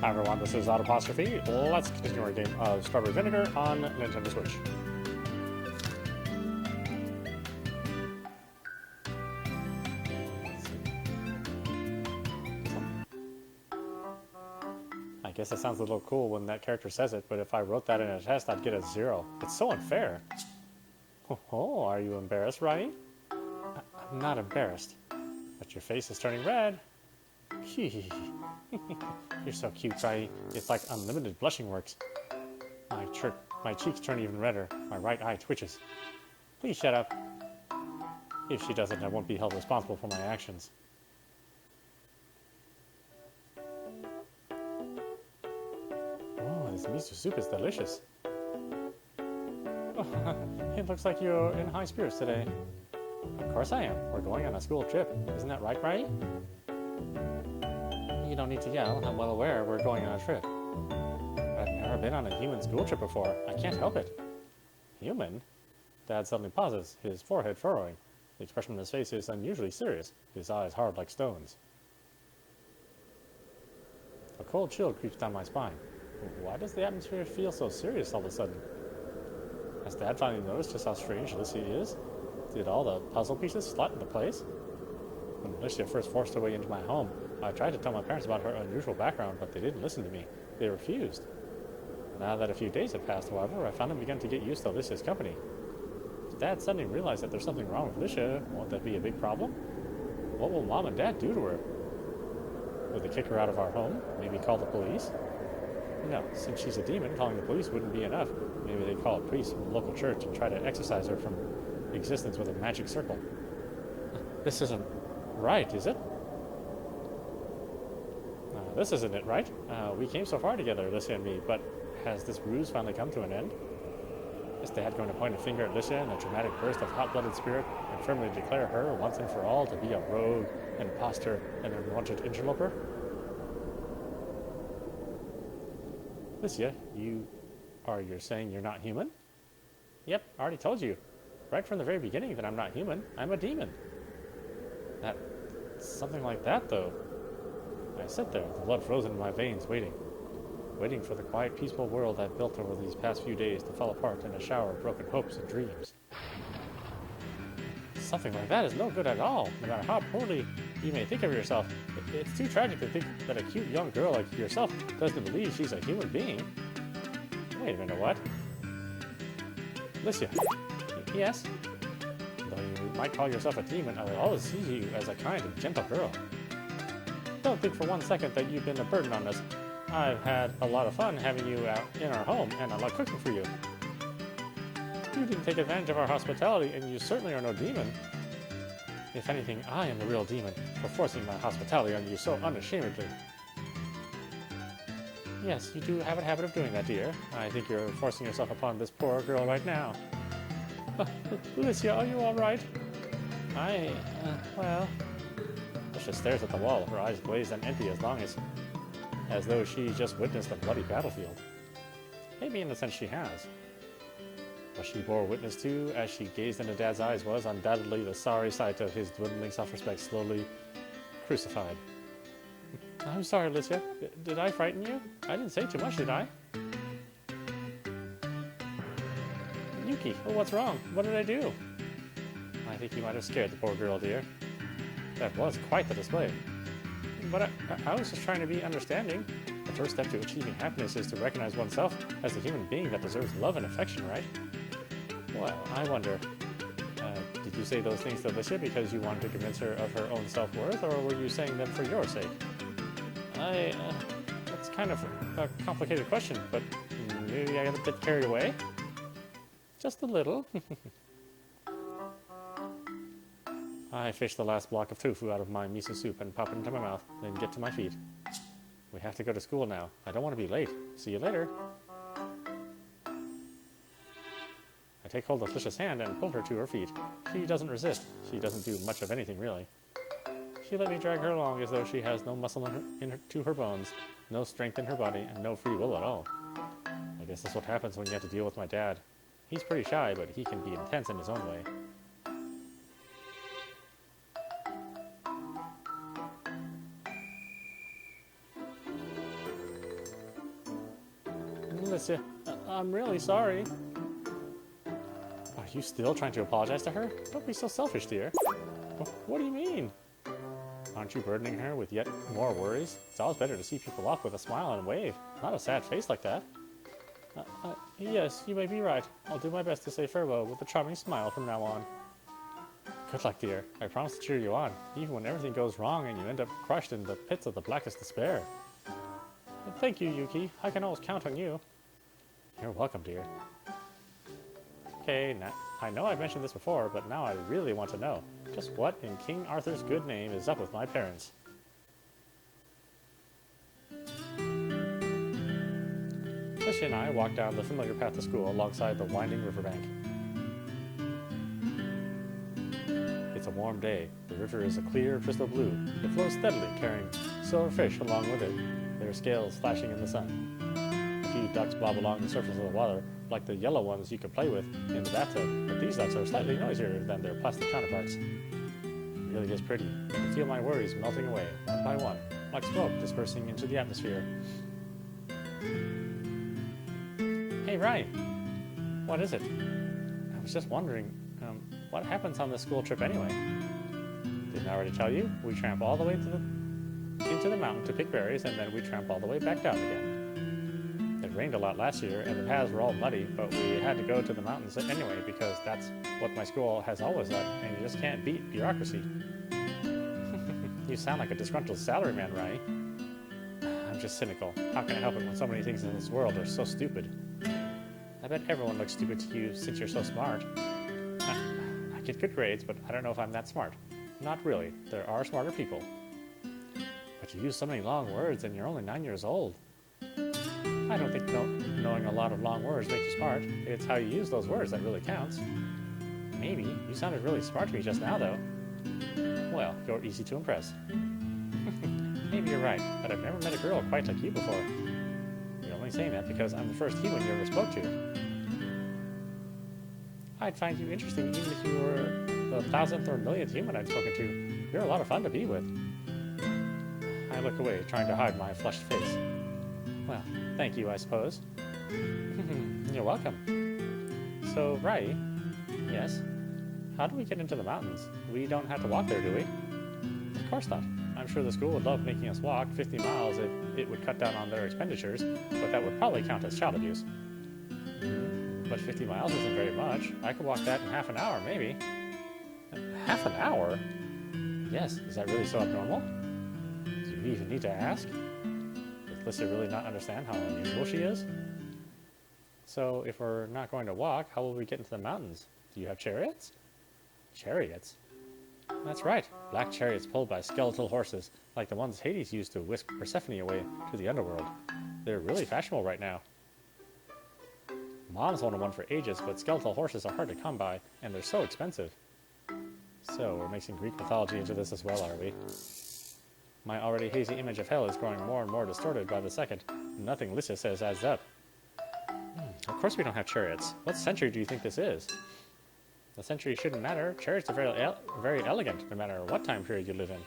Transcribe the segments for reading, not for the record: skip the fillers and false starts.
Hi everyone, this is audap. Let's continue our game of Strawberry Vinegar on Nintendo Switch. I guess it sounds a little cool when that character says it, but if I wrote that in a test, I'd get a 0. It's so unfair. Oh, are you embarrassed, Rie? I'm not embarrassed, but your face is turning red. You're so cute, Rie. It's like unlimited blushing works. My cheeks turn even redder. My right eye twitches. Please shut up. If she doesn't, I won't be held responsible for my actions. Oh, this miso soup is delicious. Oh, it looks like you're in high spirits today. Of course I am. We're going on a school trip. Isn't that right, Rie? You don't need to yell. I'm well aware we're going on a trip. I've never been on a human school trip before. I can't help it. Human? Dad suddenly pauses, his forehead furrowing. The expression on his face is unusually serious, his eyes hard like stones. A cold chill creeps down my spine. Why does the atmosphere feel so serious all of a sudden? Has Dad finally noticed just how strange Alicia is? Did all the puzzle pieces slot into place? When Alicia first forced her way into my home, I tried to tell my parents about her unusual background, but they didn't listen to me. They refused. Now that a few days have passed, however, I finally begun to get used to Alicia's company. If Dad suddenly realized that there's something wrong with Alicia, won't that be a big problem? What will Mom and Dad do to her? Will they kick her out of our home? Maybe call the police? No, since she's a demon, calling the police wouldn't be enough. Maybe they call a priest from the local church and try to exorcise her from existence with a magic circle. This isn't right, is it? This isn't it, right? We came so far together, Alicia and me, but has this ruse finally come to an end? Is Dad going to point a finger at Alicia in a dramatic burst of hot-blooded spirit and firmly declare her, once and for all, to be a rogue, an imposter, and an unwanted interloper? Alicia, you're saying you're not human? Yep, I already told you. Right from the very beginning that I'm not human. I'm a demon. Something like that, though. I sit there, the blood frozen in my veins, waiting for the quiet, peaceful world I've built over these past few days to fall apart in a shower of broken hopes and dreams. Something like that is no good at all, no matter how poorly you may think of yourself. It's too tragic to think that a cute young girl like yourself doesn't believe she's a human being. Wait a minute, what? Alicia. Yes? Though you might call yourself a demon, I will always see you as a kind and gentle girl. Don't think for 1 second that you've been a burden on us. I've had a lot of fun having you out in our home, and I love cooking for you. You didn't take advantage of our hospitality, and you certainly are no demon. If anything, I am the real demon for forcing my hospitality on you so unashamedly. Yes, you do have a habit of doing that, dear. I think you're forcing yourself upon this poor girl right now. Alicia, are you all right? Well... Alicia stares at the wall, her eyes glazed and empty as though she just witnessed a bloody battlefield. Maybe in a sense she has. What she bore witness to as she gazed into Dad's eyes was undoubtedly the sorry sight of his dwindling self-respect slowly crucified. I'm sorry, Alicia. Did I frighten you? I didn't say too much, did I? Yuki, what's wrong? What did I do? I think you might have scared the poor girl, dear. That was quite the display. But I was just trying to be understanding. The first step to achieving happiness is to recognize oneself as a human being that deserves love and affection, right? Well, I wonder, did you say those things to Alicia because you wanted to convince her of her own self-worth, or were you saying them for your sake? That's kind of a complicated question, but maybe I got a bit carried away? Just a little. I fish the last block of tofu out of my miso soup and pop it into my mouth, then get to my feet. We have to go to school now. I don't want to be late. See you later. I take hold of Alicia's hand and pull her to her feet. She doesn't resist. She doesn't do much of anything, really. She let me drag her along as though she has no muscle to her bones, no strength in her body, and no free will at all. I guess that's what happens when you have to deal with my dad. He's pretty shy, but he can be intense in his own way. monsieur. I'm really sorry. Are you still trying to apologize to her? Don't be so selfish, dear. What do you mean? Aren't you burdening her with yet more worries? It's always better to see people off with a smile and a wave, not a sad face like that. Yes, you may be right. I'll do my best to say farewell with a charming smile from now on. Good luck, dear. I promise to cheer you on, even when everything goes wrong and you end up crushed in the pits of the blackest despair. Thank you, Yuki. I can always count on you. You're welcome, dear. Okay, now, I know I've mentioned this before, but now I really want to know. Just what in King Arthur's good name is up with my parents? Alicia and I walked down the familiar path to school alongside the winding riverbank. It's a warm day. The river is a clear, crystal blue. It flows steadily, carrying silver fish along with it, their scales flashing in the sun. A few ducks bob along the surface of the water, like the yellow ones you could play with in the bathtub, but these ducks are slightly noisier than their plastic counterparts. It really is pretty. I can feel my worries melting away, one by one, like smoke dispersing into the atmosphere. Hey, Rie. What is it? I was just wondering, what happens on this school trip anyway? Didn't I already tell you? We tramp all the way into the mountain to pick berries, and then we tramp all the way back down again. It rained a lot last year, and the paths were all muddy, but we had to go to the mountains anyway, because that's what my school has always done, and you just can't beat bureaucracy. You sound like a disgruntled salaryman, Rie. I'm just cynical. How can I help it when so many things in this world are so stupid? I bet everyone looks stupid to you since you're so smart. I get good grades, but I don't know if I'm that smart. Not really. There are smarter people. But you use so many long words and you're only 9 years old. I don't think knowing a lot of long words makes you smart. It's how you use those words that really counts. Maybe. You sounded really smart to me just now, though. Well, you're easy to impress. Maybe you're right, but I've never met a girl quite like you before. You're only saying that because I'm the first human you ever spoke to. I'd find you interesting even if you were the 1000th or millionth human I'd spoken to. You're a lot of fun to be with. I look away, trying to hide my flushed face. Well, thank you, I suppose. You're welcome. So, Rie, yes? How do we get into the mountains? We don't have to walk there, do we? Of course not. I'm sure the school would love making us walk 50 miles if it would cut down on their expenditures, but that would probably count as child abuse. But 50 miles isn't very much. I could walk that in half an hour, maybe. Half an hour? Yes, is that really so abnormal? Do we even need to ask? Does Lissa really not understand how unusual she is? So, if we're not going to walk, how will we get into the mountains? Do you have chariots? Chariots? That's right, black chariots pulled by skeletal horses, like the ones Hades used to whisk Persephone away to the underworld. They're really fashionable right now. Mom's wanted one for ages, but skeletal horses are hard to come by, and they're so expensive. So, we're mixing Greek mythology into this as well, are we? My already hazy image of hell is growing more and more distorted by the second. Nothing Lissa says adds up. Of course we don't have chariots. What century do you think this is? The century shouldn't matter. Chariots are very elegant, no matter what time period you live in.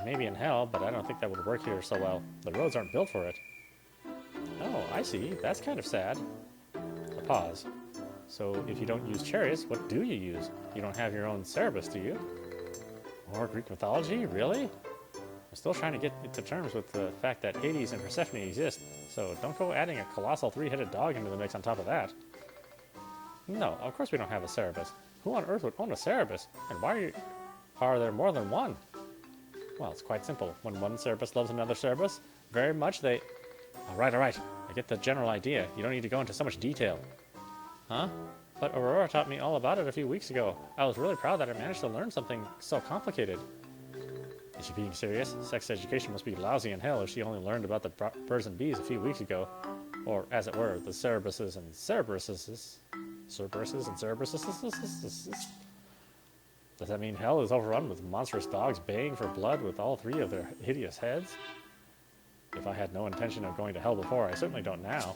Maybe in hell, but I don't think that would work here so well. The roads aren't built for it. Oh, I see. That's kind of sad. A pause. So, if you don't use chariots, what do you use? You don't have your own Cerberus, do you? More Greek mythology? Really? I'm still trying to get to terms with the fact that Hades and Persephone exist, so don't go adding a colossal three-headed dog into the mix on top of that. No, of course we don't have a Cerberus. Who on earth would own a Cerberus? And why are there more than one? Well, it's quite simple. When one Cerberus loves another Cerberus, very much they... Alright. I get the general idea. You don't need to go into so much detail. Huh? But Aurora taught me all about it a few weeks ago. I was really proud that I managed to learn something so complicated. Is she being serious? Sex education must be lousy in hell if she only learned about the birds and bees a few weeks ago. Or, as it were, the Cerberuses and Cerberuses. Cerberuses and Cerberuses? Does that mean hell is overrun with monstrous dogs baying for blood with all three of their hideous heads? If I had no intention of going to hell before, I certainly don't now.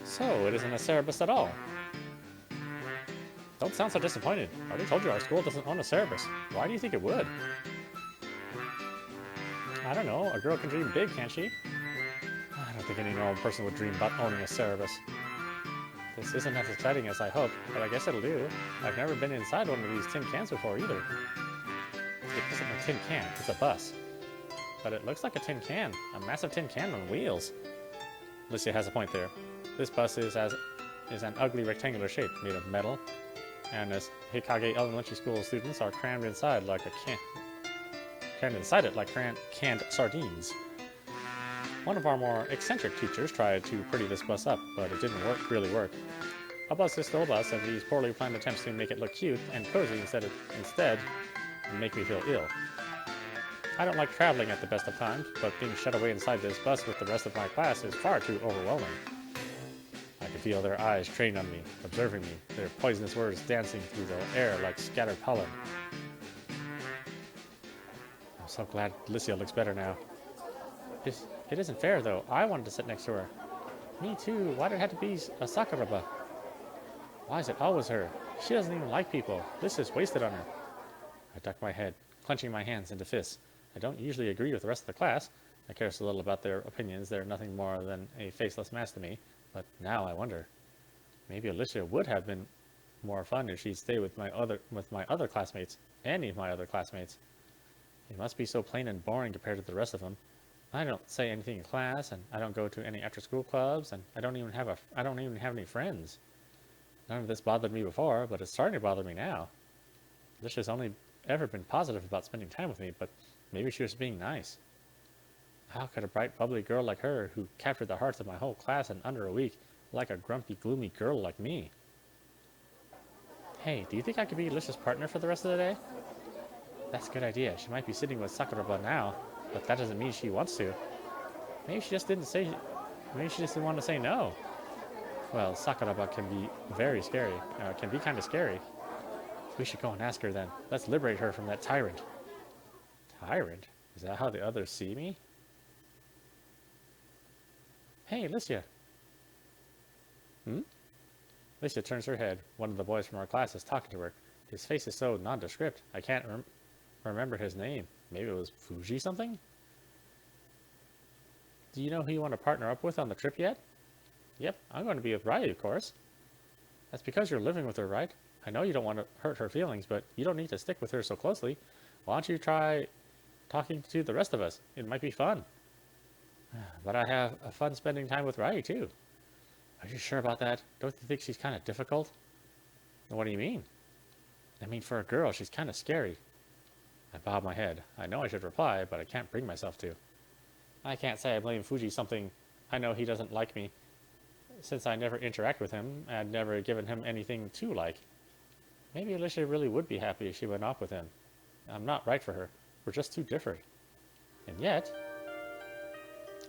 So, it isn't a Cerberus at all. Don't sound so disappointed. I already told you our school doesn't own a Cerberus. Why do you think it would? I don't know, a girl can dream big, can't she? I don't think any normal person would dream about owning a Cerebus. This isn't as exciting as I hoped, but I guess it'll do. I've never been inside one of these tin cans before either. It isn't a tin can, it's a bus. But it looks like a tin can, a massive tin can on wheels. Alicia has a point there. This bus is an ugly rectangular shape made of metal, and as Hikage Elementary School students are crammed inside it like canned sardines. One of our more eccentric teachers tried to pretty this bus up, but it didn't really work. A bus is still a bus, and these poorly planned attempts to make it look cute and cozy instead make me feel ill. I don't like traveling at the best of times, but being shut away inside this bus with the rest of my class is far too overwhelming. I could feel their eyes trained on me, observing me, their poisonous words dancing through the air like scattered pollen. I'm so glad Alicia looks better now. It isn't fair, though. I wanted to sit next to her. Me too. Why did it have to be a Sakuraba? Why is it always her? She doesn't even like people. This is wasted on her. I duck my head, clenching my hands into fists. I don't usually agree with the rest of the class. I care so little about their opinions. They're nothing more than a faceless mask to me. But now I wonder. Maybe Alicia would have been more fun if she'd stay with my other classmates. Any of my other classmates. It must be so plain and boring compared to the rest of them. I don't say anything in class, and I don't go to any after-school clubs, and I don't even have any friends. None of this bothered me before, but it's starting to bother me now. Alicia's only ever been positive about spending time with me, but maybe she was being nice. How could a bright, bubbly girl like her, who captured the hearts of my whole class in under a week, like a grumpy, gloomy girl like me? Hey, do you think I could be Alicia's partner for the rest of the day? That's a good idea. She might be sitting with Sakuraba now, but that doesn't mean she wants to. Maybe she just didn't want to say no. Well, Sakuraba can be very scary. Can be kind of scary. We should go and ask her then. Let's liberate her from that tyrant. Tyrant? Is that how the others see me? Hey, Alicia. Alicia turns her head. One of the boys from our class is talking to her. His face is so nondescript. I can't remember his name. Maybe it was Fuji something? Do you know who you want to partner up with on the trip yet? Yep, I'm going to be with Rie, of course. That's because you're living with her, right? I know you don't want to hurt her feelings, but you don't need to stick with her so closely. Why don't you try talking to the rest of us? It might be fun. But I have fun spending time with Rie, too. Are you sure about that? Don't you think she's kind of difficult? What do you mean? I mean, for a girl, she's kind of scary. I bob my head. I know I should reply, but I can't bring myself to. I can't say I blame Fuji something. I know he doesn't like me. Since I never interact with him, I'd never given him anything to like. Maybe Alicia really would be happy if she went off with him. I'm not right for her. We're just too different. And yet...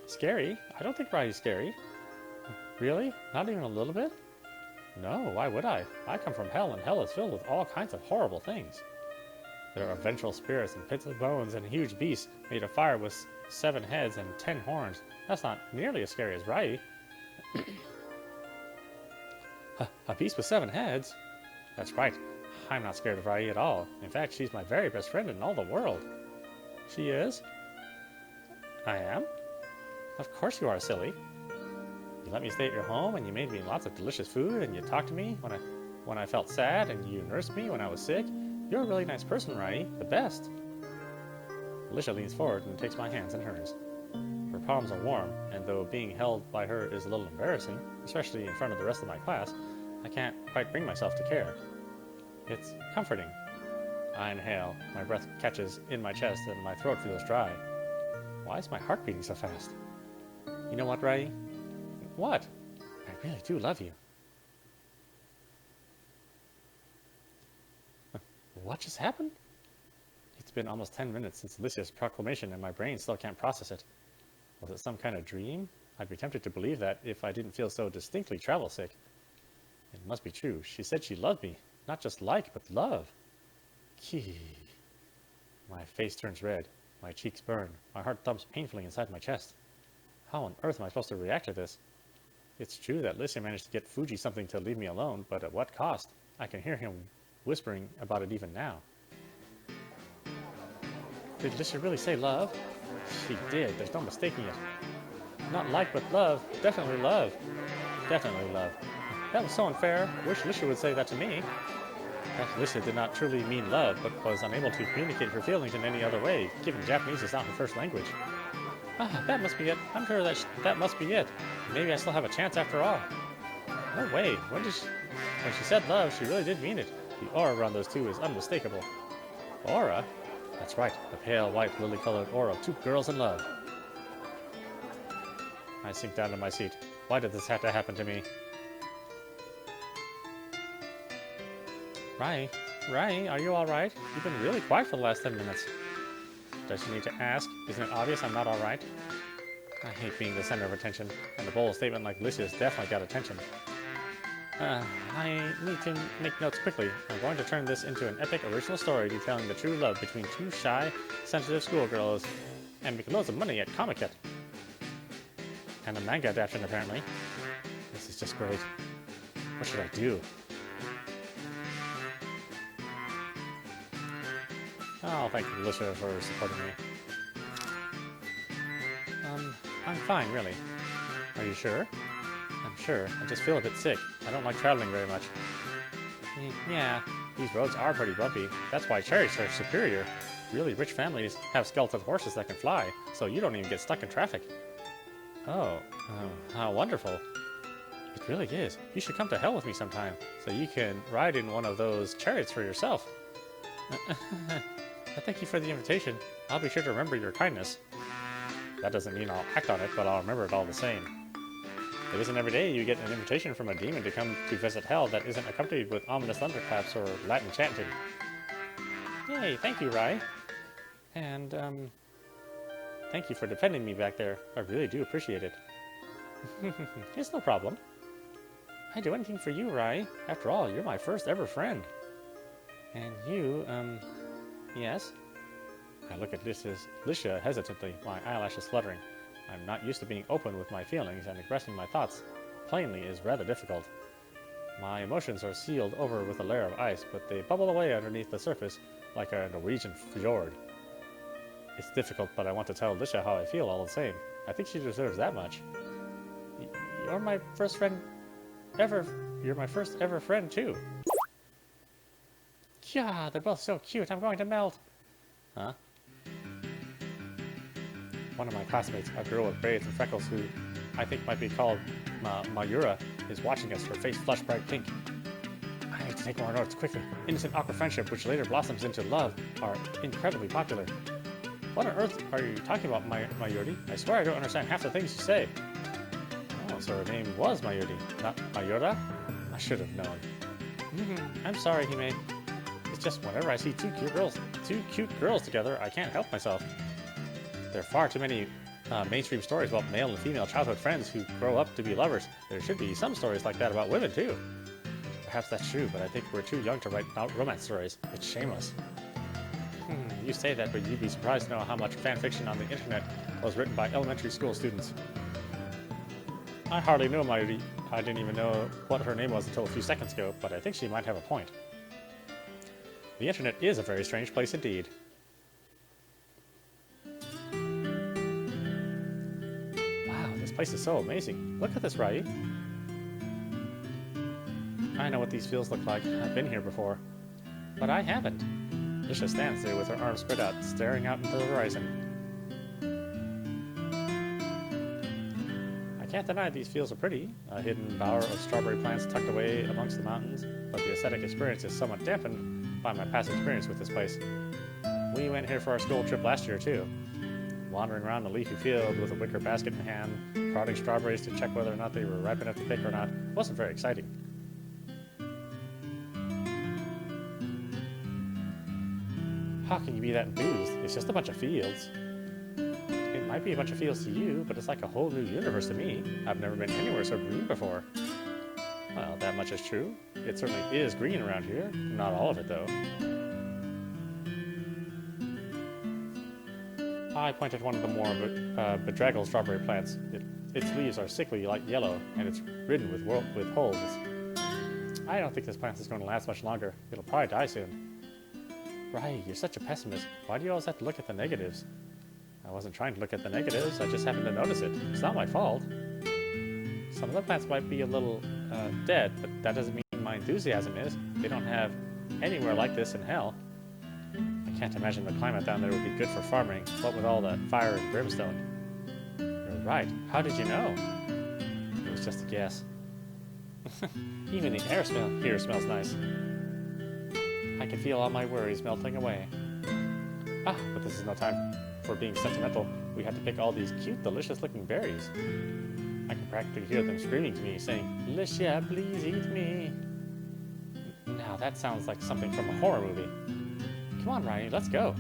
Scary? I don't think Rie's scary. Really? Not even a little bit? No, why would I? I come from hell, and hell is filled with all kinds of horrible things. There are vengeful spirits and pits of bones and huge beasts made of fire with 7 heads and 10 horns. That's not nearly as scary as Rie. A beast with 7 heads? That's right. I'm not scared of Rie at all. In fact, she's my very best friend in all the world. She is? I am? Of course you are, silly. You let me stay at your home, and you made me lots of delicious food, and you talked to me when I felt sad, and you nursed me when I was sick. You're a really nice person, Rie. The best. Alicia leans forward and takes my hands in hers. Her palms are warm, and though being held by her is a little embarrassing, especially in front of the rest of my class, I can't quite bring myself to care. It's comforting. I inhale, my breath catches in my chest, and my throat feels dry. Why is my heart beating so fast? You know what, Rie? What? I really do love you. What just happened? It's been almost 10 minutes since Alicia's proclamation, and my brain still can't process it. Was it some kind of dream? I'd be tempted to believe that if I didn't feel so distinctly travel sick. It must be true. She said she loved me. Not just like, but love. Kee. My face turns red. My cheeks burn. My heart thumps painfully inside my chest. How on earth am I supposed to react to this? It's true that Alicia managed to get Fuji something to leave me alone, but at what cost? I can hear him whispering about it even now. Did Alicia really say love? She did. There's no mistaking it. Not like, but love. Definitely love. Definitely love. That was so unfair. Wish Lisha would say that to me. That Lisha did not truly mean love, but was unable to communicate her feelings in any other way, given Japanese is not her first language. Ah, that must be it. I'm sure that must be it. Maybe I still have a chance after all. No way. When she said love, she really did mean it. The aura around those two is unmistakable. Aura? That's right. The pale, white, lily-colored aura of two girls in love. I sink down to my seat. Why did this have to happen to me? Rie, are you alright? You've been really quiet for the last 10 minutes. Does she need to ask? Isn't it obvious I'm not alright? I hate being the center of attention, and a bold statement like Lisha's definitely got attention. I need to make notes quickly. I'm going to turn this into an epic original story detailing the true love between two shy, sensitive schoolgirls, and make loads of money at Comiket. And a manga adaptation, apparently. This is just great. What should I do? Oh, thank you, Lisha, for supporting me. I'm fine, really. Are you sure? I'm sure. I just feel a bit sick. I don't like traveling very much. Yeah, these roads are pretty bumpy. That's why chariots are superior. Really rich families have skeleton horses that can fly, so you don't even get stuck in traffic. Oh, how wonderful. It really is. You should come to hell with me sometime, so you can ride in one of those chariots for yourself. Thank you for the invitation. I'll be sure to remember your kindness. That doesn't mean I'll act on it, but I'll remember it all the same. It isn't every day you get an invitation from a demon to come to visit hell that isn't accompanied with ominous thunderclaps or Latin chanting. Yay, thank you, Rie. And, thank you for defending me back there. I really do appreciate it. It's no problem. I'd do anything for you, Rie. After all, you're my first ever friend. And you, yes? I look at Lisha hesitantly, my eyelashes fluttering. I'm not used to being open with my feelings, and expressing my thoughts plainly is rather difficult. My emotions are sealed over with a layer of ice, but they bubble away underneath the surface like a Norwegian fjord. It's difficult, but I want to tell Lisha how I feel all the same. I think she deserves that much. You're my first friend ever. You're my first ever friend, too. Yeah, they're both so cute. I'm going to melt. Huh? One of my classmates, a girl with braids and freckles who I think might be called Mayura, is watching us, her face flushed bright pink. I need to take more notes quickly. Innocent awkward friendship, which later blossoms into love, are incredibly popular. What on earth are you talking about, Mayuri? I swear I don't understand half the things you say. Oh, so her name was Mayuri, not Mayura? I should have known. I'm sorry, Hime. It's just whenever I see two cute girls together, I can't help myself. There are far too many mainstream stories about male and female childhood friends who grow up to be lovers. There should be some stories like that about women, too. Perhaps that's true, but I think we're too young to write romance stories. It's shameless. You say that, but you'd be surprised to know how much fan fiction on the internet was written by elementary school students. I hardly knew Mayuri. I didn't even know what her name was until a few seconds ago, but I think she might have a point. The internet is a very strange place indeed. Wow, this place is so amazing. Look at this, Rie. I know what these fields look like. I've been here before. But I haven't. Lisha stands there with her arms spread out, staring out into the horizon. I can't deny these fields are pretty. A hidden bower of strawberry plants tucked away amongst the mountains, but the aesthetic experience is somewhat dampened by my past experience with this place. We went here for our school trip last year, too. Wandering around the leafy field with a wicker basket in hand, prodding strawberries to check whether or not they were ripe enough to pick or not, wasn't very exciting. How can you be that enthused? It's just a bunch of fields. It might be a bunch of fields to you, but it's like a whole new universe to me. I've never been anywhere so green before. Well, that much is true. It certainly is green around here. Not all of it, though. I pointed one of the more bedraggled strawberry plants. Its leaves are sickly light yellow, and it's ridden with holes. I don't think this plant is going to last much longer. It'll probably die soon. Rie, you're such a pessimist. Why do you always have to look at the negatives? I wasn't trying to look at the negatives, I just happened to notice it. It's not my fault. Some of the plants might be a little dead, but that doesn't mean my enthusiasm is. They don't have anywhere like this in hell. I can't imagine the climate down there would be good for farming, what with all that fire and brimstone. You're right. How did you know? It was just a guess. Even the air here smells nice. I can feel all my worries melting away. Ah, but this is no time for being sentimental. We had to pick all these cute, delicious-looking berries. I can practically hear them screaming to me, saying, "Licia, please eat me." Now that sounds like something from a horror movie. Come on, Rie, let's go.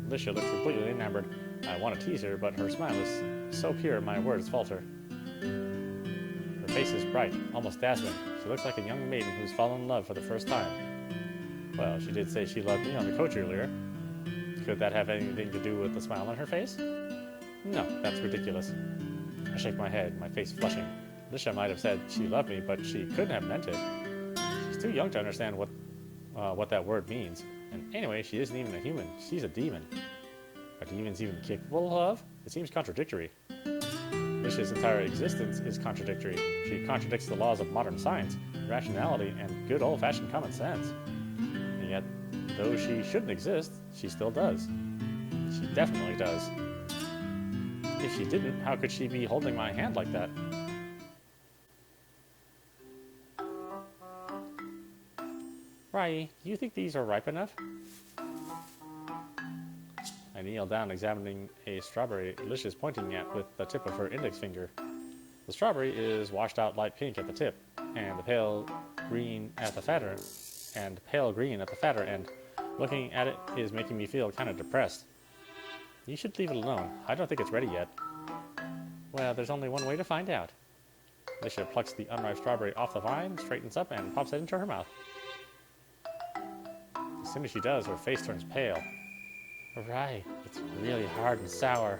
Licia looks completely enamored. I want to tease her, but her smile is so pure my words falter. Her face is bright, almost dazzling. She looks like a young maiden who's fallen in love for the first time. Well, she did say she loved me on the coach earlier. Could that have anything to do with the smile on her face? No, that's ridiculous. I shake my head, my face flushing. Licia might have said she loved me, but she couldn't have meant it. She's too young to understand what that word means. And anyway, she isn't even a human. She's a demon. Are demons even capable of love? It seems contradictory. Licia's entire existence is contradictory. She contradicts the laws of modern science, rationality, and good old-fashioned common sense. And yet, though she shouldn't exist, she still does. She definitely does. If she didn't, how could she be holding my hand like that? Rie, do you think these are ripe enough? I kneel down, examining a strawberry Licia's pointing at with the tip of her index finger. The strawberry is washed out light pink at the tip, and pale green at the fatter end. Looking at it is making me feel kind of depressed. You should leave it alone. I don't think it's ready yet. Well, there's only one way to find out. Licia plucks the unripe strawberry off the vine, straightens up, and pops it into her mouth. As soon as she does, her face turns pale. Right, it's really hard and sour.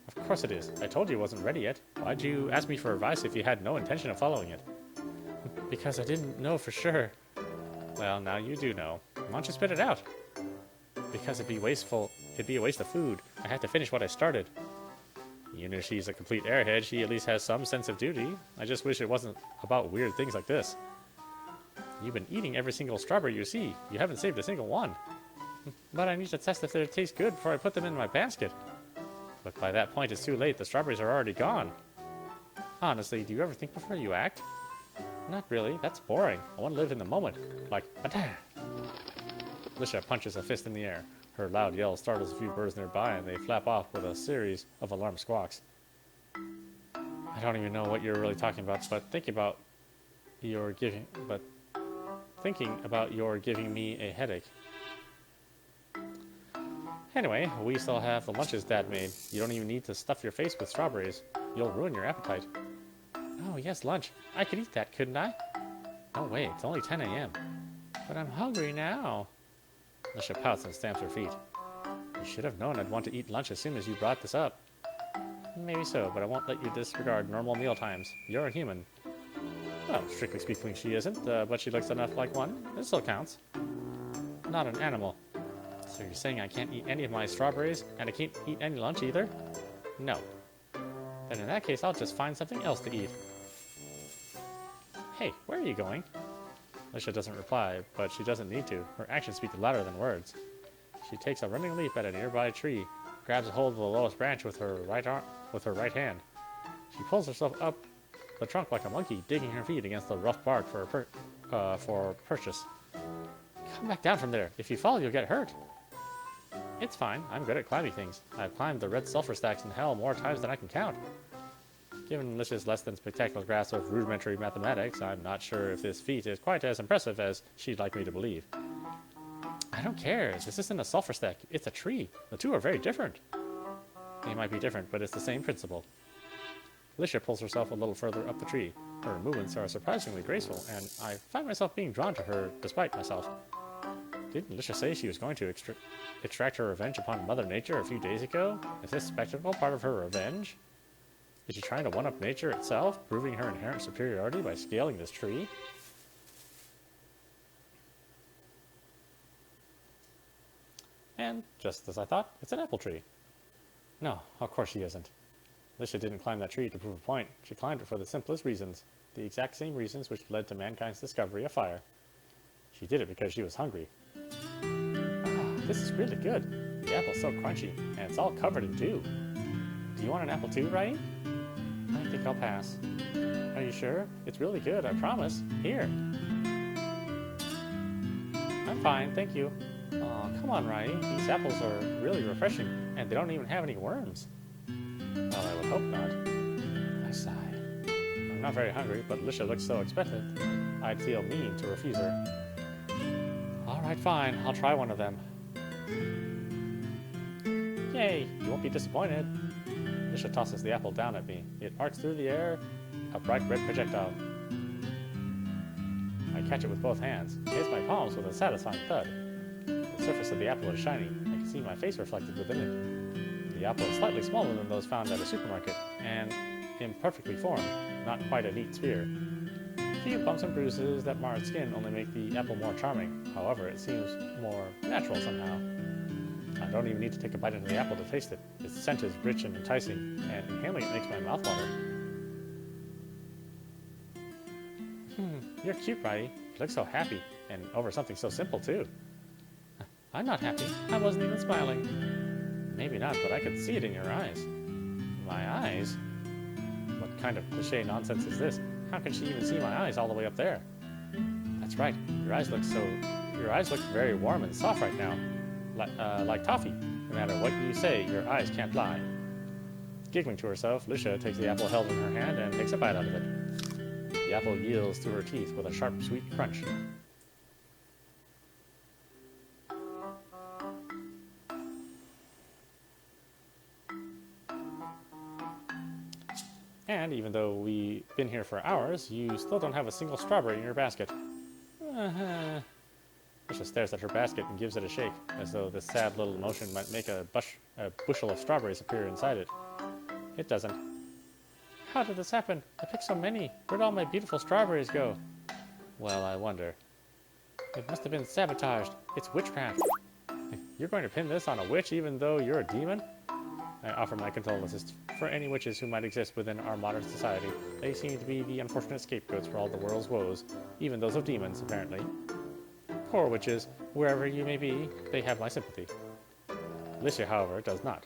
Of course it is. I told you it wasn't ready yet. Why'd you ask me for advice if you had no intention of following it? Because I didn't know for sure. Well, now you do know. Why don't you spit it out? Because it'd be wasteful. It'd be a waste of food. I have to finish what I started. Even if she's a complete airhead, she at least has some sense of duty. I just wish it wasn't about weird things like this. You've been eating every single strawberry you see. You haven't saved a single one. But I need to test if they taste good before I put them in my basket. But by that point, it's too late. The strawberries are already gone. Honestly, do you ever think before you act? Not really. That's boring. I want to live in the moment. Like, attack! Licia punches a fist in the air. Her loud yell startles a few birds nearby, and they flap off with a series of alarm squawks. I don't even know what you're really talking about, but thinking about your giving me a headache. Anyway, we still have the lunches Dad made. You don't even need to stuff your face with strawberries. You'll ruin your appetite. Oh, yes, lunch. I could eat that, couldn't I? No way, it's only 10 a.m. But I'm hungry now. Licia pouts and stamps her feet. You should have known I'd want to eat lunch as soon as you brought this up. Maybe so, but I won't let you disregard normal meal times. You're a human. Well, strictly speaking, she isn't, but she looks enough like one. It still counts. Not an animal. So you're saying I can't eat any of my strawberries, and I can't eat any lunch either? No. Then in that case, I'll just find something else to eat. Hey, where are you going? Licia doesn't reply, but she doesn't need to. Her actions speak louder than words. She takes a running leap at a nearby tree, grabs a hold of the lowest branch with her right hand. She pulls herself up the trunk like a monkey, digging her feet against the rough bark for purchase. Come back down from there. If you fall, you'll get hurt. It's fine. I'm good at climbing things. I've climbed the red sulfur stacks in hell more times than I can count. Given Licia's less than spectacular grasp of rudimentary mathematics, I'm not sure if this feat is quite as impressive as she'd like me to believe. I don't care. This isn't a sulfur stack. It's a tree. The two are very different. They might be different, but it's the same principle. Licia pulls herself a little further up the tree. Her movements are surprisingly graceful, and I find myself being drawn to her despite myself. Didn't Licia say she was going to extract her revenge upon Mother Nature a few days ago? Is this spectacle part of her revenge? Is she trying to one-up nature itself, proving her inherent superiority by scaling this tree? And, just as I thought, it's an apple tree. No, of course she isn't. Lisha didn't climb that tree to prove a point. She climbed it for the simplest reasons. The exact same reasons which led to mankind's discovery of fire. She did it because she was hungry. Ah, this is really good. The apple's so crunchy, and it's all covered in dew. Do you want an apple too, Rie? I think I'll pass. Are you sure? It's really good, I promise. Here. I'm fine, thank you. Oh, come on, Rie. These apples are really refreshing, and they don't even have any worms. Well, I would hope not. I sigh. I'm not very hungry, but Lisha looks so expectant, I'd feel mean to refuse her. All right, fine. I'll try one of them. Yay! You won't be disappointed. Lisha tosses the apple down at me. It arcs through the air, a bright red projectile. I catch it with both hands. It hits my palms with a satisfying thud. The surface of the apple is shiny. I can see my face reflected within it. The apple is slightly smaller than those found at a supermarket, and imperfectly formed, not quite a neat sphere. A few bumps and bruises that mar its skin only make the apple more charming. However, it seems more natural somehow. I don't even need to take a bite into the apple to taste it. Its scent is rich and enticing, and inhaling it makes my mouth water. You're cute, Rie. You look so happy, and over something so simple, too. I'm not happy. I wasn't even smiling. Maybe not, but I could see it in your eyes. My eyes? What kind of cliche nonsense is this? How can she even see my eyes all the way up there? That's right. Your eyes look very warm and soft right now. Like toffee. No matter what you say, your eyes can't lie. Giggling to herself, Lisha takes the apple held in her hand and takes a bite out of it. The apple yields through her teeth with a sharp, sweet crunch. And even though we've been here for hours, you still don't have a single strawberry in your basket. Lisha stares at her basket and gives it a shake, as though this sad little motion might make a bushel of strawberries appear inside it. It doesn't. How did this happen? I picked so many. Where'd all my beautiful strawberries go? Well, I wonder. It must have been sabotaged. It's witchcraft. You're going to pin this on a witch even though you're a demon? I offer my condolences for any witches who might exist within our modern society. They seem to be the unfortunate scapegoats for all the world's woes, even those of demons, apparently. Poor witches, wherever you may be, they have my sympathy. Lisha, however, does not.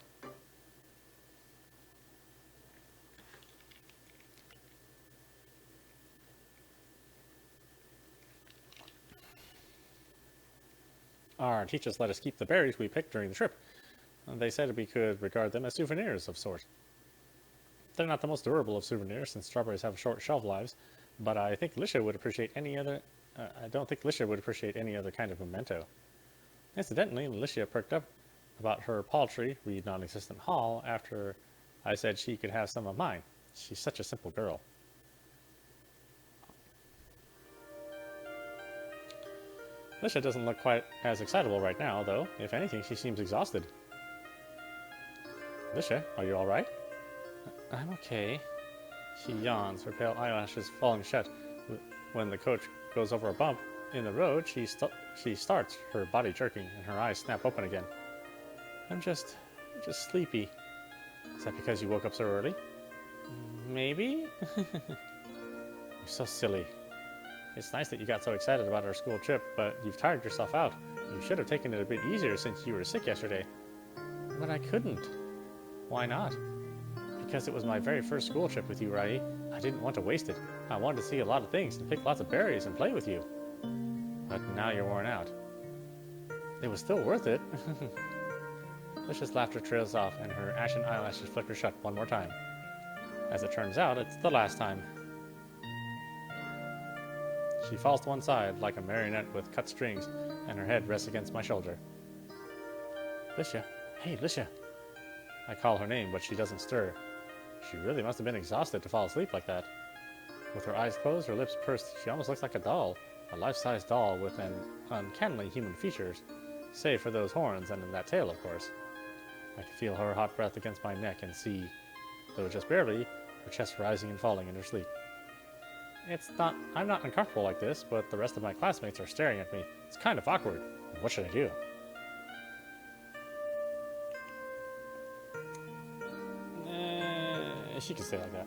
Our teachers let us keep the berries we picked during the trip. They said we could regard them as souvenirs of sorts. They're not the most durable of souvenirs, since strawberries have short shelf lives, but I think Lisha would appreciate any other. I don't think Lisha would appreciate any other kind of memento. Incidentally, Lisha perked up about her paltry, read non-existent haul after I said she could have some of mine. She's such a simple girl. Lisha doesn't look quite as excitable right now, though. If anything, she seems exhausted. Lisha, are you all right? I'm okay. She yawns, her pale eyelashes falling shut. When the coach goes over a bump in the road, she starts, her body jerking, and her eyes snap open again. I'm just sleepy. Is that because you woke up so early? Maybe? You're so silly. It's nice that you got so excited about our school trip, but you've tired yourself out. You should have taken it a bit easier since you were sick yesterday. But I couldn't. Why not? Because it was my very first school trip with you, Rie. I didn't want to waste it. I wanted to see a lot of things and pick lots of berries and play with you. But now you're worn out. It was still worth it. Lisha's laughter trails off and her ashen eyelashes flicker shut one more time. As it turns out, it's the last time. She falls to one side like a marionette with cut strings, and her head rests against my shoulder. Lisha. Hey, Lisha. I call her name, but she doesn't stir. She really must have been exhausted to fall asleep like that. With her eyes closed, her lips pursed, she almost looks like a doll. A life-size doll with an uncannily human features, save for those horns and that tail, of course. I can feel her hot breath against my neck and see, though just barely, her chest rising and falling in her sleep. I'm not uncomfortable like this, but the rest of my classmates are staring at me. It's kind of awkward. What should I do? She can say like that.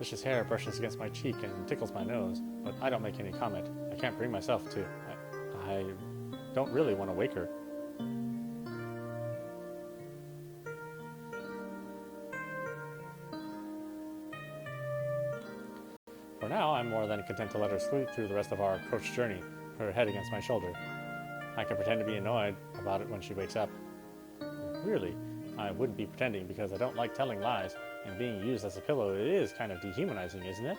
Licious hair brushes against my cheek and tickles my nose, but I don't make any comment. I can't bring myself to. I don't really want to wake her. For now, I'm more than content to let her sleep through the rest of our coach journey, her head against my shoulder. I can pretend to be annoyed about it when she wakes up. Really, I wouldn't be pretending because I don't like telling lies, and being used as a pillow is kind of dehumanizing, isn't it?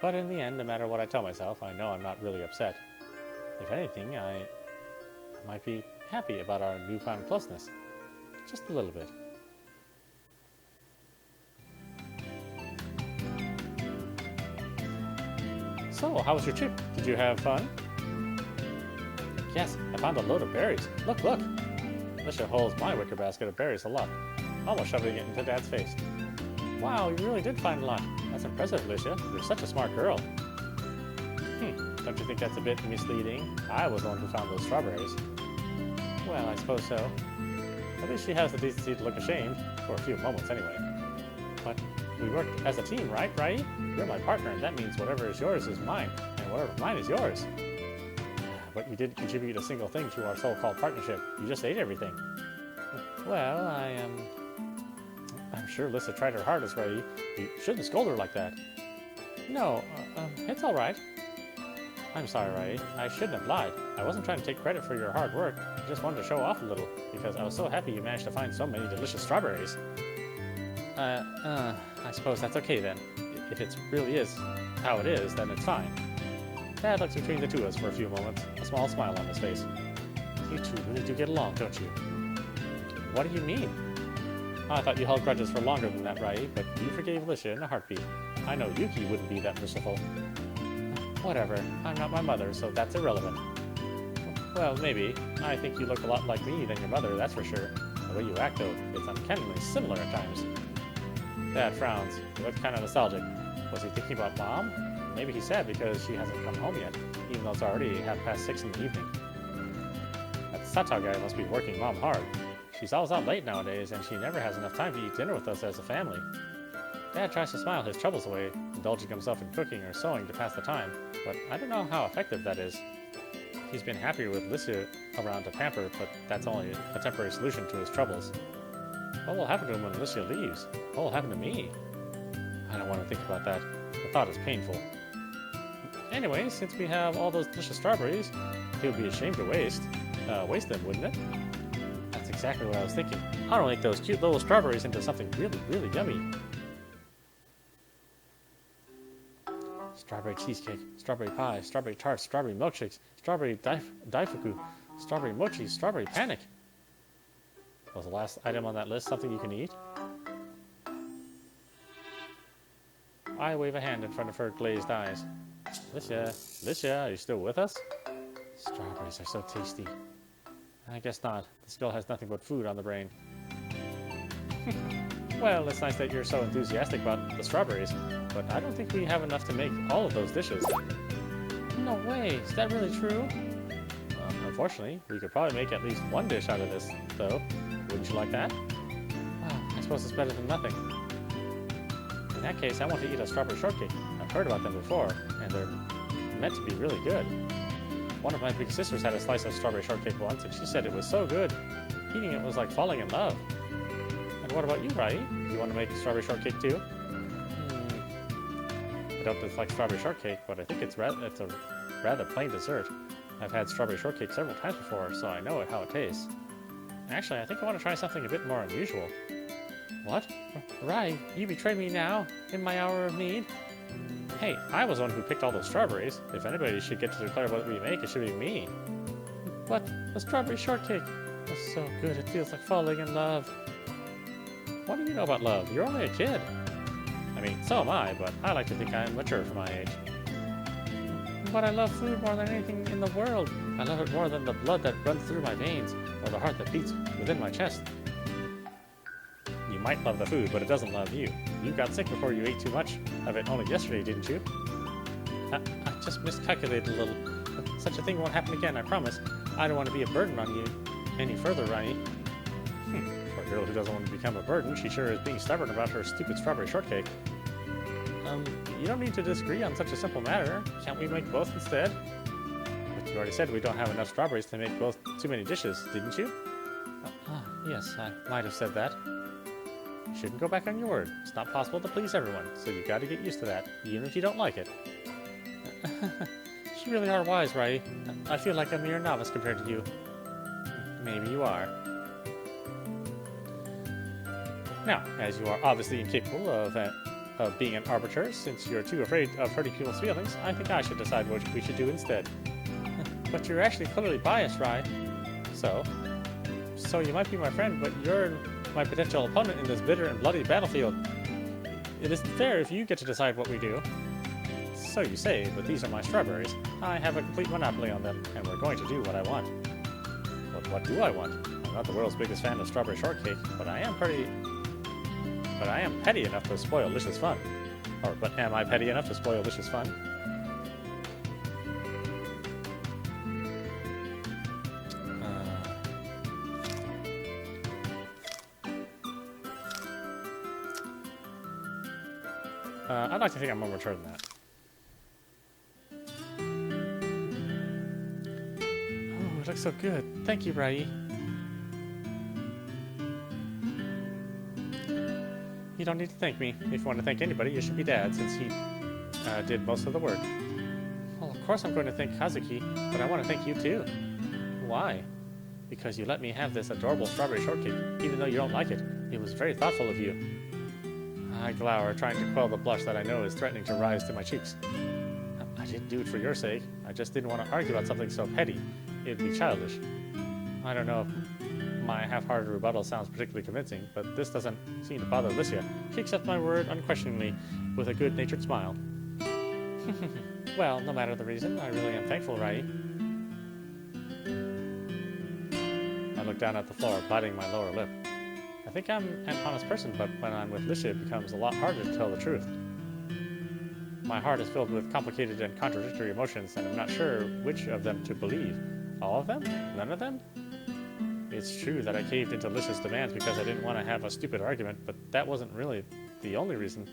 But in the end, no matter what I tell myself, I know I'm not really upset. If anything, I might be happy about our newfound closeness. Just a little bit. So, how was your trip? Did you have fun? Yes, I found a load of berries. Look, look! Alicia holds my wicker basket of berries aloft, almost shoving it into Dad's face. Wow, you really did find a lot. That's impressive, Alicia. You're such a smart girl. Don't you think that's a bit misleading? I was the one who found those strawberries. Well, I suppose so. At least she has the decency to look ashamed, for a few moments anyway. But we worked as a team, right, Rie? You're my partner, and that means whatever is yours is mine, and whatever mine is yours. But you didn't contribute a single thing to our so-called partnership. You just ate everything. Well, I'm sure Lissa tried her hardest, Rie. You shouldn't scold her like that. No, it's all right. I'm sorry, Rie. I shouldn't have lied. I wasn't trying to take credit for your hard work. I just wanted to show off a little, because I was so happy you managed to find so many delicious strawberries. I suppose that's okay then. If it really is how it is, then it's fine. Dad looks between the two of us for a few moments, a small smile on his face. You two really do get along, don't you? What do you mean? I thought you held grudges for longer than that, Rie, but you forgave Alicia in a heartbeat. I know Yuki wouldn't be that merciful. Whatever. I'm not my mother, so that's irrelevant. Well, maybe. I think you look a lot like me than your mother, that's for sure. The way you act, though, it's uncannily similar at times. Dad frowns. He looks kind of nostalgic. Was he thinking about Mom? Maybe he's sad because she hasn't come home yet, even though it's already 6:30 in the evening. That Sato guy must be working Mom hard. She's always out late nowadays, and she never has enough time to eat dinner with us as a family. Dad tries to smile his troubles away, indulging himself in cooking or sewing to pass the time, but I don't know how effective that is. He's been happier with Alicia around to pamper, but that's only a temporary solution to his troubles. What will happen to him when Alicia leaves? What will happen to me? I don't want to think about that. The thought is painful. Anyway, since we have all those delicious strawberries, it would be a shame to waste them, wouldn't it? That's exactly what I was thinking. I don't make those cute little strawberries into something really, really yummy. Strawberry cheesecake, strawberry pie, strawberry tarts, strawberry milkshakes, strawberry daifuku, strawberry mochi, strawberry panic. Was the last item on that list something you can eat? I wave a hand in front of her glazed eyes. Alicia, are you still with us? Strawberries are so tasty. I guess not. This girl has nothing but food on the brain. Well, it's nice that you're so enthusiastic about the strawberries, but I don't think we have enough to make all of those dishes. No way! Is that really true? Unfortunately, we could probably make at least one dish out of this, though. Wouldn't you like that? I suppose it's better than nothing. In that case, I want to eat a strawberry shortcake. I've heard about them before, and they're meant to be really good. One of my big sisters had a slice of strawberry shortcake once, and she said it was so good. Eating it was like falling in love. And what about you, Rie? You want to make strawberry shortcake too? I don't dislike strawberry shortcake, but I think it's a rather plain dessert. I've had strawberry shortcake several times before, so I know how it tastes. Actually, I think I want to try something a bit more unusual. What? Rie, you betrayed me now, in my hour of need? Hey, I was the one who picked all those strawberries. If anybody should get to declare what we make, it should be me. What? A strawberry shortcake? That's so good, it feels like falling in love. What do you know about love? You're only a kid. I mean, so am I, but I like to think I'm mature for my age. But I love food more than anything in the world. I love it more than the blood that runs through my veins, or the heart that beats within my chest. You might love the food, but it doesn't love you. You got sick before you ate too much of it only yesterday, didn't you? I just miscalculated a little. Such a thing won't happen again, I promise. I don't want to be a burden on you any further, Rie. For girl who doesn't want to become a burden, she sure is being stubborn about her stupid strawberry shortcake. You don't need to disagree on such a simple matter. Can't we make both instead? But you already said we don't have enough strawberries to make both too many dishes, didn't you? Yes, I might have said that. You shouldn't go back on your word. It's not possible to please everyone, so you gotta get used to that, even if you don't like it. You really are wise, Rie. I feel like a mere novice compared to you. Maybe you are. Now, as you are obviously incapable of being an arbiter, since you're too afraid of hurting people's feelings, I think I should decide what we should do instead. But you're actually clearly biased, Rie. So you might be my friend, but you're my potential opponent in this bitter and bloody battlefield. It isn't fair if you get to decide what we do. So you say, but these are my strawberries. I have a complete monopoly on them, and we're going to do what I want. But what do I want? I'm not the world's biggest fan of strawberry shortcake, but I am petty enough to spoil Licious fun. But am I petty enough to spoil Licious fun? I'd like to think I'm more mature than that. Oh, it looks so good. Thank you, Rie. You don't need to thank me. If you want to thank anybody, it should be Dad, since he did most of the work. Well, of course I'm going to thank Kazuki, but I want to thank you too. Why? Because you let me have this adorable strawberry shortcake, even though you don't like it. It was very thoughtful of you. I glower, trying to quell the blush that I know is threatening to rise to my cheeks. I didn't do it for your sake. I just didn't want to argue about something so petty. It would be childish. I don't know if my half-hearted rebuttal sounds particularly convincing, but this doesn't seem to bother Alicia. She accepts my word unquestioningly with a good-natured smile. Well, no matter the reason, I really am thankful, Rie. I look down at the floor, biting my lower lip. I think I'm an honest person, but when I'm with Alicia, it becomes a lot harder to tell the truth. My heart is filled with complicated and contradictory emotions, and I'm not sure which of them to believe. All of them? None of them? It's true that I caved into Alicia's demands because I didn't want to have a stupid argument, but that wasn't really the only reason.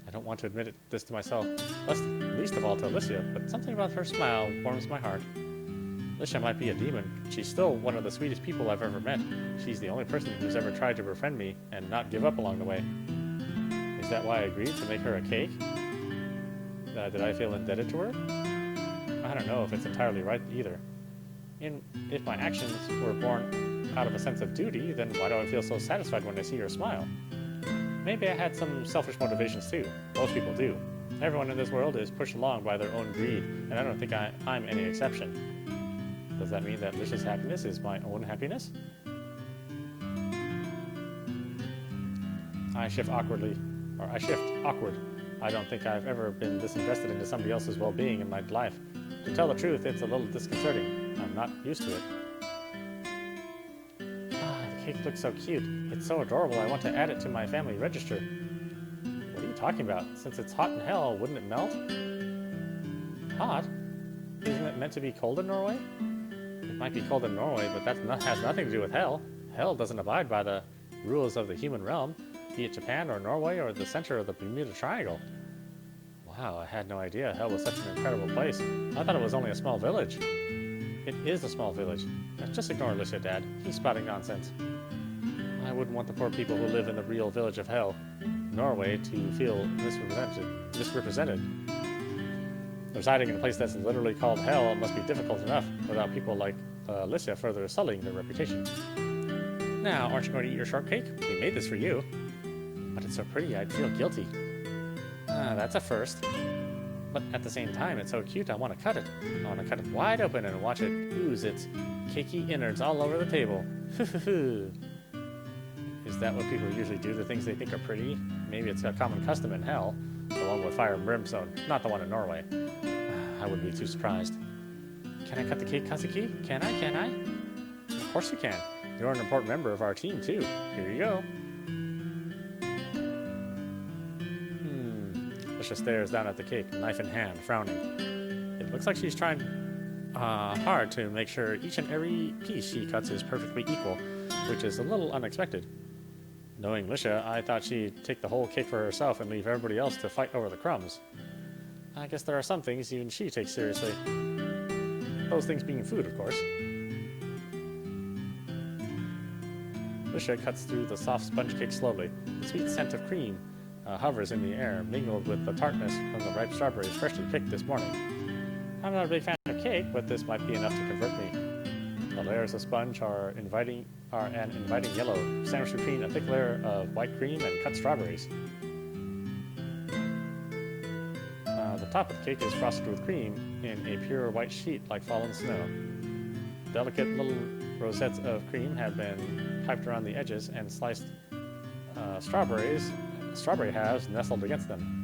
I don't want to admit this to myself, least of all to Alicia, but something about her smile warms my heart. Alicia might be a demon. She's still one of the sweetest people I've ever met. She's the only person who's ever tried to befriend me and not give up along the way. Is that why I agreed to make her a cake? Did I feel indebted to her? I don't know if it's entirely right either. If my actions were born out of a sense of duty, then why do I feel so satisfied when I see her smile? Maybe I had some selfish motivations too. Most people do. Everyone in this world is pushed along by their own greed, and I don't think I'm any exception. Does that mean that Alicia's happiness is my own happiness? I shift awkward. I don't think I've ever been this invested into somebody else's well-being in my life. To tell the truth, it's a little disconcerting. I'm not used to it. The cake looks so cute. It's so adorable, I want to add it to my family register. What are you talking about? Since it's hot in hell, wouldn't it melt? Hot? Isn't it meant to be cold in Norway? It might be cold in Norway, but that has nothing to do with hell. Hell doesn't abide by the rules of the human realm, be it Japan or Norway or the center of the Bermuda Triangle. Wow, I had no idea hell was such an incredible place. I thought it was only a small village. It is a small village. Just ignore Alicia, Dad. He's spouting nonsense. I wouldn't want the poor people who live in the real village of hell, Norway, to feel misrepresented. Residing in a place that's literally called hell must be difficult enough without people like Alicia further sullying their reputation. Now, aren't you going to eat your shortcake? We made this for you. But it's so pretty, I'd feel guilty. That's a first. But at the same time, it's so cute, I want to cut it. I want to cut it wide open and watch it ooze its cakey innards all over the table. Is that what people usually do to things they think are pretty? Maybe it's a common custom in hell, the one with fire and brimstone, not the one in Norway. I wouldn't be too surprised. Can I cut the cake, Kazuki? Can I? Of course you can. You're an important member of our team, too. Here you go. Alicia stares down at the cake, knife in hand, frowning. It looks like she's trying hard to make sure each and every piece she cuts is perfectly equal, which is a little unexpected. Knowing Lisha, I thought she'd take the whole cake for herself and leave everybody else to fight over the crumbs. I guess there are some things even she takes seriously. Those things being food, of course. Lisha cuts through the soft sponge cake slowly. The sweet scent of cream hovers in the air, mingled with the tartness from the ripe strawberries freshly picked this morning. I'm not a big fan of cake, but this might be enough to convert me. The layers of sponge are an inviting yellow, sandwiched between a thick layer of white cream and cut strawberries. The top of the cake is frosted with cream in a pure white sheet like fallen snow. Delicate little rosettes of cream have been piped around the edges, and sliced strawberry halves nestled against them.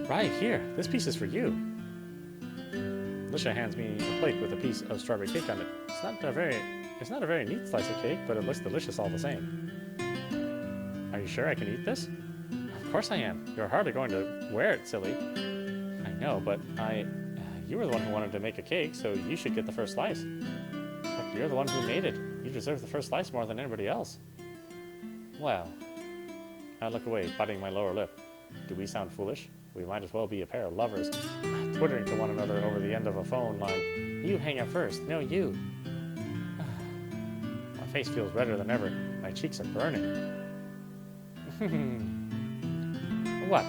Right here, this piece is for you. Lisha hands me a plate with a piece of strawberry cake on it. It's not a very neat slice of cake, but it looks delicious all the same. Are you sure I can eat this? Of course I am. You're hardly going to wear it, silly. I know, but you were the one who wanted to make a cake, so you should get the first slice. But you're the one who made it. You deserve the first slice more than anybody else. Well, I look away, biting my lower lip. Do we sound foolish? We might as well be a pair of lovers, twittering to one another over the end of a phone line. You hang up first. No, you. My face feels redder than ever. My cheeks are burning. What?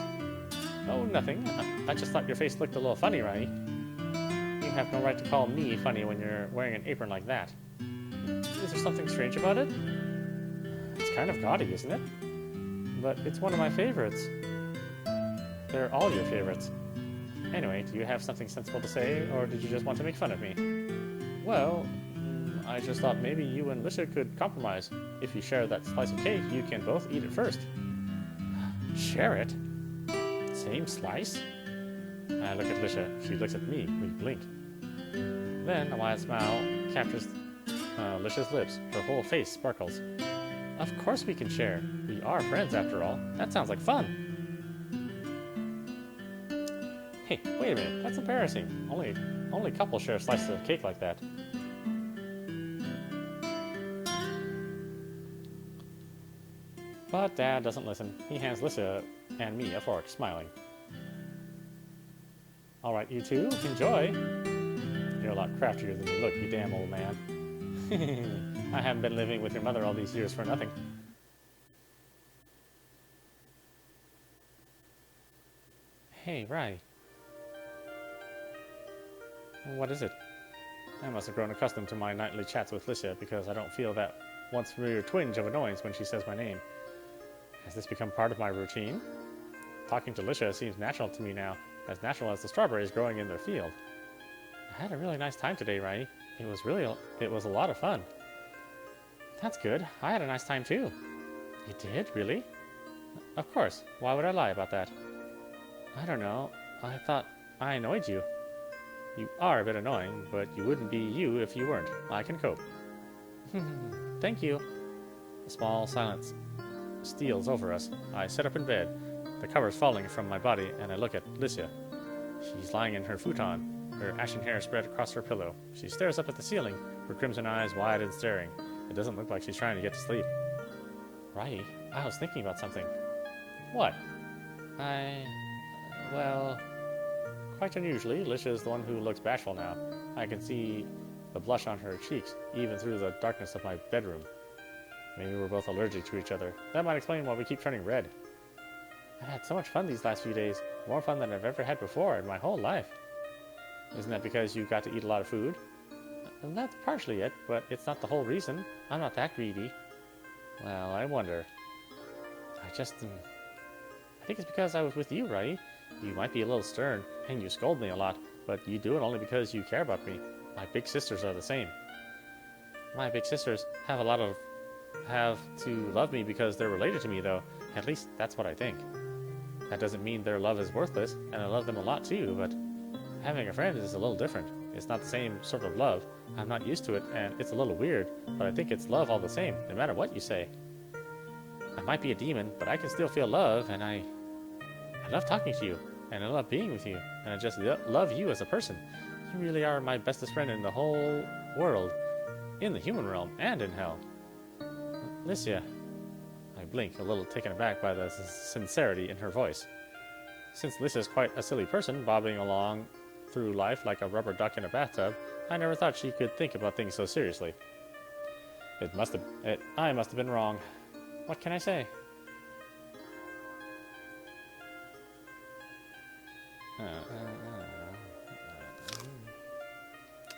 Oh, nothing. I just thought your face looked a little funny, Rie. You have no right to call me funny when you're wearing an apron like that. Is there something strange about it? It's kind of gaudy, isn't it? But it's one of my favorites. They're all your favorites. Anyway, do you have something sensible to say, or did you just want to make fun of me? Well, I just thought maybe you and Lisha could compromise. If you share that slice of cake, you can both eat it first. Share it? Same slice? I look at Lisha. She looks at me. We blink. Then a wide smile captures Lisha's lips. Her whole face sparkles. Of course we can share. We are friends after all. That sounds like fun. Hey, wait a minute. That's embarrassing. Only couples share slices of cake like that. But Dad doesn't listen. He hands Lisha and me a fork, smiling. Alright, you two, enjoy. You're a lot craftier than you look, you damn old man. I haven't been living with your mother all these years for nothing. Hey, Rie. What is it? I must have grown accustomed to my nightly chats with Lisha because I don't feel that once familiar twinge of annoyance when she says my name. Has this become part of my routine? Talking to Lisha seems natural to me now, as natural as the strawberries growing in their field. I had a really nice time today, Rie. It was a lot of fun. That's good. I had a nice time too. You did? Really? Of course. Why would I lie about that? I don't know. I thought I annoyed you. You are a bit annoying, but you wouldn't be you if you weren't. I can cope. Thank you. A small silence steals over us. I sit up in bed, the covers falling from my body, and I look at Lisha. She's lying in her futon, her ashen hair spread across her pillow. She stares up at the ceiling, her crimson eyes wide and staring. It doesn't look like she's trying to get to sleep. Rie, I was thinking about something. What? Well, quite unusually, Lisha is the one who looks bashful now. I can see the blush on her cheeks, even through the darkness of my bedroom. Maybe we're both allergic to each other. That might explain why we keep turning red. I've had so much fun these last few days. More fun than I've ever had before in my whole life. Isn't that because you got to eat a lot of food? And that's partially it, but it's not the whole reason. I'm not that greedy. Well, I wonder. I think it's because I was with you, Rie. You might be a little stern, and you scold me a lot, but you do it only because you care about me. My big sisters are the same. My big sisters have to love me because they're related to me, though. At least, that's what I think. That doesn't mean their love is worthless, and I love them a lot too, but having a friend is a little different. It's not the same sort of love. I'm not used to it, and it's a little weird, but I think it's love all the same, no matter what you say. I might be a demon, but I can still feel love, and I love talking to you. And I love being with you. And I just love you as a person. You really are my bestest friend in the whole world. In the human realm and in hell. Licia. I blink, a little taken aback by the sincerity in her voice. Since Licia is quite a silly person, bobbing along through life like a rubber duck in a bathtub, I never thought she could think about things so seriously. I must have been wrong. What can I say?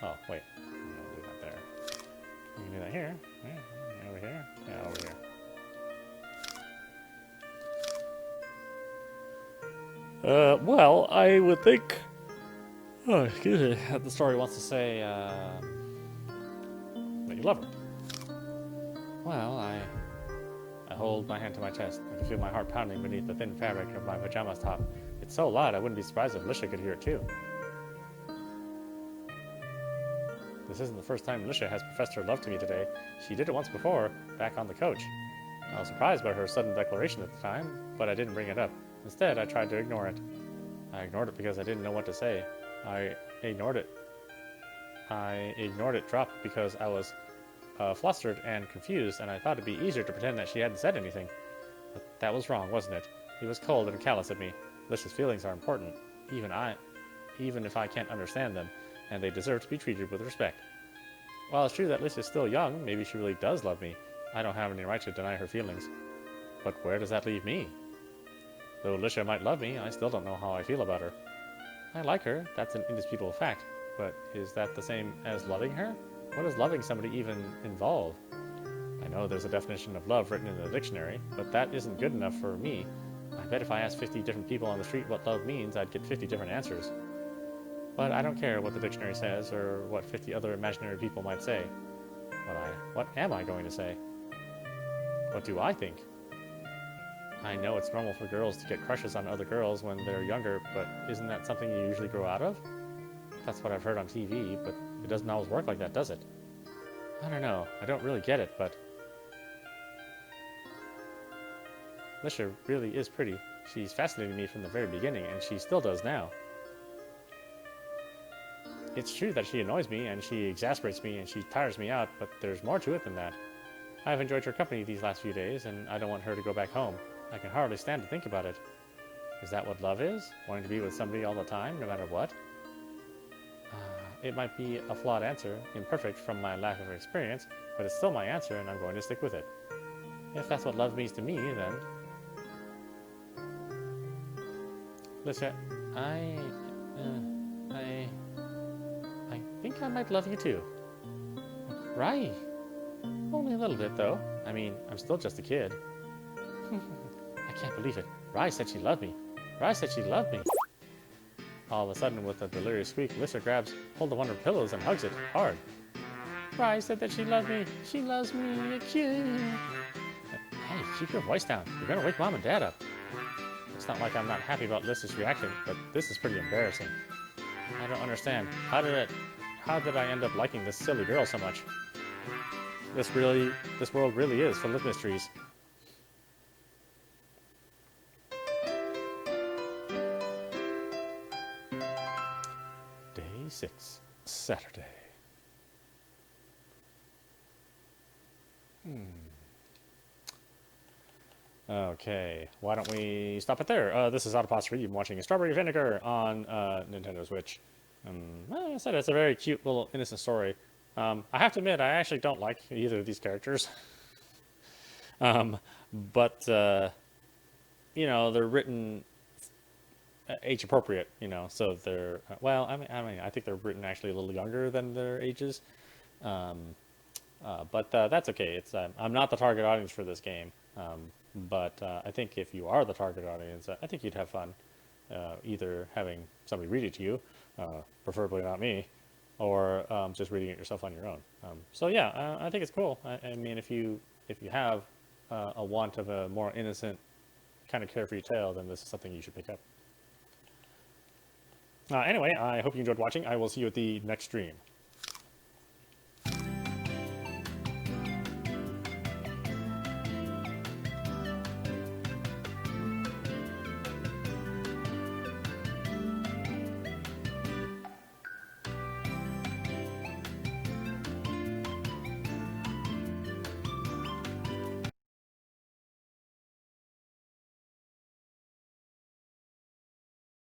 Oh, wait. I'm gonna do that there. You can do that here. Yeah, over here. Yeah, over here. Well, I would think... Oh, excuse me. The story wants to say, that you love her. Well, I hold my hand to my chest. I can feel my heart pounding beneath the thin fabric of my pajamas top. It's so loud, I wouldn't be surprised if Licia could hear it too. This isn't the first time Licia has professed her love to me today. She did it once before, back on the coach. I was surprised by her sudden declaration at the time, but I didn't bring it up. Instead, I tried to ignore it. I ignored it because I didn't know what to say. I ignored it dropped because I was flustered and confused, and I thought it'd be easier to pretend that she hadn't said anything. But that was wrong, wasn't it? He was cold and callous at me. Licia's feelings are important, even if I can't understand them, and they deserve to be treated with respect. While it's true that Licia's still young, maybe she really does love me. I don't have any right to deny her feelings. But where does that leave me? Though Licia might love me, I still don't know how I feel about her. I like her, that's an indisputable fact, but is that the same as loving her? What does loving somebody even involve? I know there's a definition of love written in the dictionary, but that isn't good enough for me. I bet if I asked 50 different people on the street what love means, I'd get 50 different answers. But I don't care what the dictionary says, or what 50 other imaginary people might say. What am I going to say? What do I think? I know it's normal for girls to get crushes on other girls when they're younger, but isn't that something you usually grow out of? That's what I've heard on TV, but it doesn't always work like that, does it? I don't know. I don't really get it, but... Licia really is pretty. She's fascinated me from the very beginning, and she still does now. It's true that she annoys me, and she exasperates me, and she tires me out, but there's more to it than that. I've enjoyed her company these last few days, and I don't want her to go back home. I can hardly stand to think about it. Is that what love is? Wanting to be with somebody all the time, no matter what? It might be a flawed answer, imperfect from my lack of experience, but it's still my answer, and I'm going to stick with it. If that's what love means to me, then... Licia, I think I might love you too. Rie. Only a little bit, though. I mean, I'm still just a kid. I can't believe it. Rie said she loved me. Rie said she loved me. All of a sudden, with a delirious squeak, Licia grabs hold of one of her pillows and hugs it hard. Rie said that she loved me. She loves me. Hey, keep your voice down. You're gonna wake Mom and Dad up. It's not like I'm not happy about Licia's reaction, but this is pretty embarrassing. I don't understand. How did I end up liking this silly girl so much? This world really is full of mysteries. Day 6, Saturday. Okay, why don't we stop it there? This is audap Rie. You've been watching Strawberry Vinegar on Nintendo Switch. Like I said, it's a very cute little innocent story. I have to admit, I actually don't like either of these characters. But you know, they're written age appropriate, you know, so they're, well, I mean, I think they're written actually a little younger than their ages. But that's okay. It's, I'm not the target audience for this game. But I think if you are the target audience, I think you'd have fun either having somebody read it to you, preferably not me, or just reading it yourself on your own. So yeah, I think it's cool. I mean, if you have a want of a more innocent kind of carefree tale, then this is something you should pick up. Anyway, I hope you enjoyed watching. I will see you at the next stream.